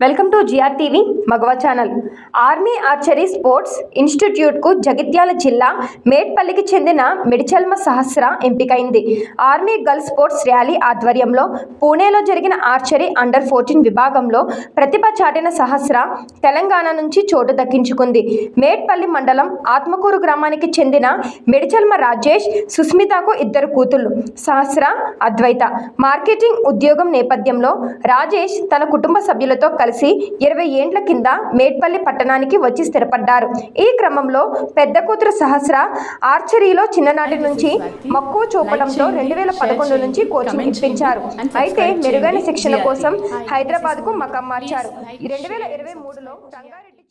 Welcome to GR TV మగవ channel. Army archery sports ఇన్స్టిట్యూట్కు జగిత్యాల జిల్లా మేడ్పల్లికి చెందిన మిడిచల్మ సహస్ర ఎంపికైంది. ఆర్మీ గర్ల్స్ స్పోర్ట్స్ ర్యాలీ ఆధ్వర్యంలో పూణేలో జరిగిన ఆర్చరీ అండర్ 14 విభాగంలో ప్రతిభ చాటిన సహస్ర తెలంగాణ నుంచి చోటు దక్కించుకుంది. మేడ్పల్లి మండలం ఆత్మకూరు గ్రామానికి చెందిన మిడిచల్మ రాజేష్, సుస్మితకు 2 కూతుళ్లు సహస్ర, అద్వైత. మార్కెటింగ్ ఉద్యోగం నేపథ్యంలో రాజేష్ తన కుటుంబ సభ్యులతో కలిసి 20 ఏండ్ల కింద మేడ్పల్లి పట్టణానికి వచ్చి స్థిరపడ్డారు. ఈ క్రమంలో పెద్ద కూతురు సహస్ర ఆర్చరీలో చిన్ననాటి నుంచి మక్కువ చూపడంతో 2011 నుంచి కోచింగ్ ఇప్పించారు. అయితే మెరుగైన శిక్షణ కోసం హైదరాబాద్కు మకాం మార్చారు. 2023లో రంగారెడ్డి